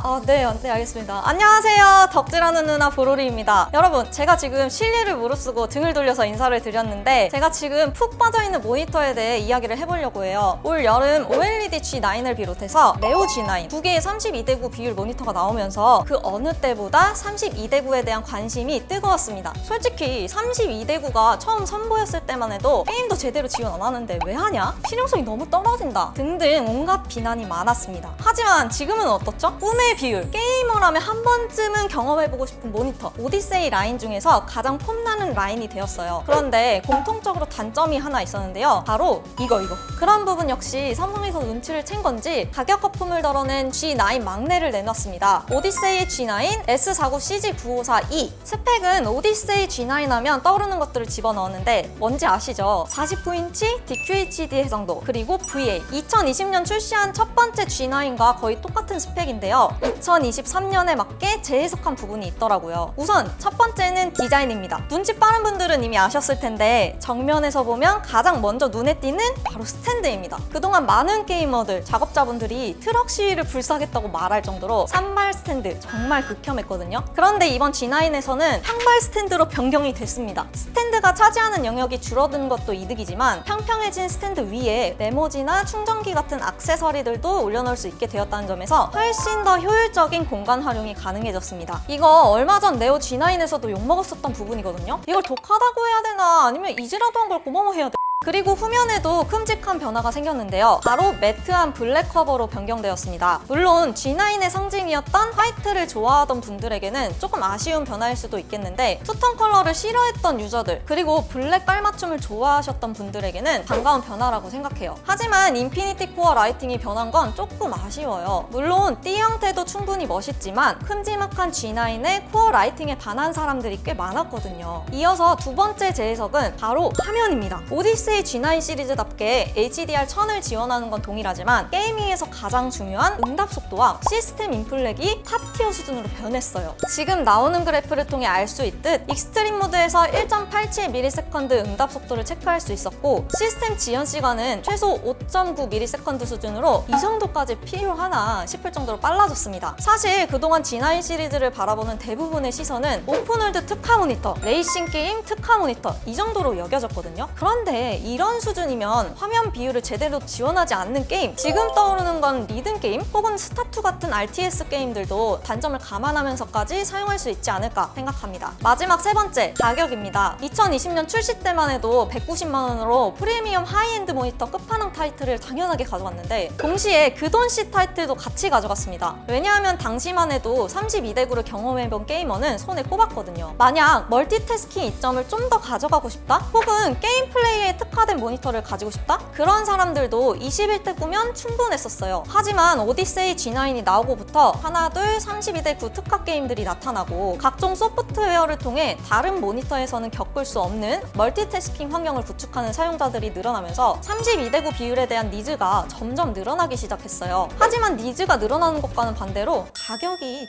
네, 알겠습니다. 안녕하세요. 덕질하는 누나 보로리입니다. 여러분, 제가 지금 실리를 무릅쓰고 등을 돌려서 인사를 드렸는데 제가 지금 푹 빠져있는 모니터에 대해 이야기를 해보려고 해요. 올 여름 OLED G9을 비롯해서 네오 G9 두 개의 32대9 비율 모니터가 나오면서 그 어느 때보다 32대9에 대한 관심이 뜨거웠습니다. 솔직히 32대9가 처음 선보였을 때만 해도 게임도 제대로 지원 안 하는데 왜 하냐? 실용성이 너무 떨어진다 등등 온갖 비난이 많았습니다. 하지만 지금은 어떻죠? 꿈의 비율, 게이머라면 한 번쯤은 경험해보고 싶은 모니터 오디세이 라인 중에서 가장 폼나는 라인이 되었어요. 그런데 공통적으로 단점이 하나 있었는데요. 바로 이거 그런 부분 역시 삼성에서 눈치를 챈 건지 가격 거품을 덜어낸 G9 막내를 내놨습니다. 오디세이 G9 S49CG954E 스펙은 오디세이 G9 하면 떠오르는 것들을 집어넣었는데 뭔지 아시죠? 49인치 DQHD 해상도 그리고 VA 2020년 출시한 첫 번째 G9과 거의 똑같은 스펙인데요. 2023년에 맞게 재해석한 부분이 있더라고요. 우선 첫 번째는 디자인입니다. 눈치 빠른 분들은 이미 아셨을 텐데 정면에서 보면 가장 먼저 눈에 띄는 바로 스탠드입니다. 그동안 많은 게이머들, 작업자분들이 트럭 시위를 불사하겠다고 말할 정도로 산발 스탠드 정말 극혐했거든요. 그런데 이번 G9에서는 평발 스탠드로 변경이 됐습니다. 스탠드가 차지하는 영역이 줄어든 것도 이득이지만 평평해진 스탠드 위에 메모지나 충전기 같은 액세서리들도 올려놓을 수 있게 되었다는 점에서 훨씬 더 효율적인 공간 활용이 가능해졌습니다. 이거 얼마 전 네오 G9에서도 욕먹었었던 부분이거든요. 이걸 독하다고 해야 되나 아니면 이지라도 한 걸 고마워해야 돼. 그리고 후면에도 큼직한 변화가 생겼는데요. 바로 매트한 블랙 커버로 변경되었습니다. 물론 G9의 상징이었던 화이트를 좋아하던 분들에게는 조금 아쉬운 변화일 수도 있겠는데 투톤 컬러를 싫어했던 유저들 그리고 블랙 깔맞춤을 좋아하셨던 분들에게는 반가운 변화라고 생각해요. 하지만 인피니티 코어 라이팅이 변한 건 조금 아쉬워요. 물론 띠 형태도 충분히 멋있지만 큼지막한 G9의 코어 라이팅에 반한 사람들이 꽤 많았거든요. 이어서 두 번째 재해석은 바로 화면입니다. 오디세이 G9 시리즈답게 HDR1000을 지원하는 건 동일하지만 게이밍에서 가장 중요한 응답 속도와 시스템 인플렉이 탑티어 수준으로 변했어요. 지금 나오는 그래프를 통해 알 수 있듯 익스트림 모드에서 1.87ms 응답 속도를 체크할 수 있었고 시스템 지연 시간은 최소 5.9ms 수준으로 이 정도까지 필요하나 싶을 정도로 빨라졌습니다. 사실 그동안 G9 시리즈를 바라보는 대부분의 시선은 오픈월드 특화 모니터, 레이싱 게임 특화 모니터 이 정도로 여겨졌거든요. 그런데 이런 수준이면 화면 비율을 제대로 지원하지 않는 게임 지금 떠오르는 건 리듬 게임 혹은 스타2 같은 RTS 게임들도 단점을 감안하면서까지 사용할 수 있지 않을까 생각합니다. 마지막 세 번째, 가격입니다. 2020년 출시 때만 해도 190만 원으로 프리미엄 하이엔드 모니터 끝판왕 타이틀을 당연하게 가져갔는데 동시에 그 돈 C 타이틀도 같이 가져갔습니다. 왜냐하면 당시만 해도 32대9를 경험해본 게이머는 손에 꼽았거든요. 만약 멀티태스킹 이점을 좀 더 가져가고 싶다? 혹은 게임 플레이에 특화된 모니터를 가지고 싶다? 그런 사람들도 21대9면 충분했었어요. 하지만 오디세이 G9이 나오고부터 하나 둘 32대9 특화 게임들이 나타나고 각종 소프트웨어를 통해 다른 모니터에서는 겪을 수 없는 멀티태스킹 환경을 구축하는 사용자들이 늘어나면서 32대9 비율에 대한 니즈가 점점 늘어나기 시작했어요. 하지만 니즈가 늘어나는 것과는 반대로 가격이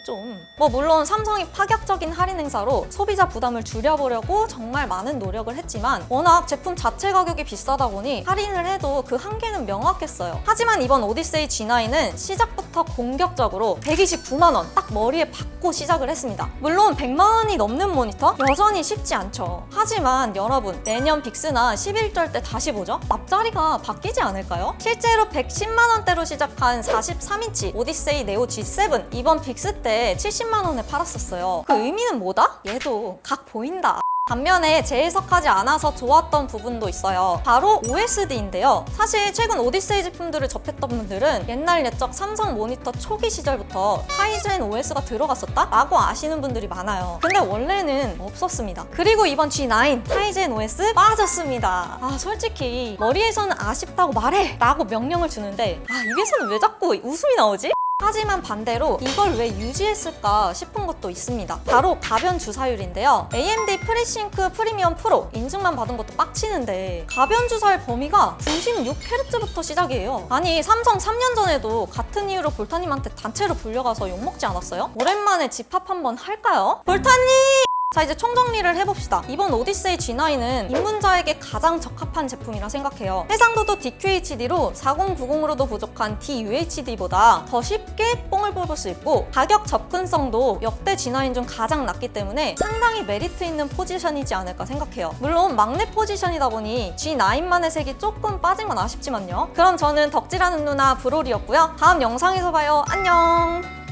물론 삼성이 파격적인 할인 행사로 소비자 부담을 줄여보려고 정말 많은 노력을 했지만 워낙 제품 자체 가격이 비싸다 보니 할인을 해도 그 한계는 명확했어요. 하지만 이번 오디세이 G9은 시작부터 공격적으로 129만 원 딱 머리에 박고 시작을 했습니다. 물론 100만 원이 넘는 모니터? 여전히 쉽지 않죠. 하지만 여러분 내년 빅스나 11절 때 다시 보죠? 앞자리가 바뀌지 않을까요? 실제로 110만 원대로 시작한 43인치 오디세이 네오 G7 이번 빅스 때 70만 원에 팔았었어요. 그 의미는 뭐다? 얘도 각 보인다. 반면에 재해석하지 않아서 좋았던 부분도 있어요. 바로 OSD인데요. 사실 최근 오디세이 제품들을 접했던 분들은 옛날 옛적 삼성 모니터 초기 시절부터 타이젠 OS가 들어갔었다? 라고 아시는 분들이 많아요. 근데 원래는 없었습니다. 그리고 이번 G9 타이젠 OS 빠졌습니다. 솔직히 머리에서는 아쉽다고 말해! 라고 명령을 주는데 입에서는 왜 자꾸 웃음이 나오지? 하지만 반대로 이걸 왜 유지했을까 싶은 것도 있습니다. 바로 가변 주사율인데요. AMD 프리싱크 프리미엄 프로 인증만 받은 것도 빡치는데 가변 주사율 범위가 96Hz부터 시작이에요. 아니 삼성 3년 전에도 같은 이유로 볼타님한테 단체로 불려가서 욕먹지 않았어요? 오랜만에 집합 한번 할까요? 볼타님! 자, 이제 총정리를 해봅시다. 이번 오디세이 G9은 입문자에게 가장 적합한 제품이라 생각해요. 해상도도 DQHD로 4090으로도 부족한 DUHD보다 더 쉽게 뽕을 뽑을 수 있고 가격 접근성도 역대 G9 중 가장 낮기 때문에 상당히 메리트 있는 포지션이지 않을까 생각해요. 물론 막내 포지션이다 보니 G9만의 색이 조금 빠진 건 아쉽지만요. 그럼 저는 덕질하는 누나 브롤이었고요. 다음 영상에서 봐요. 안녕!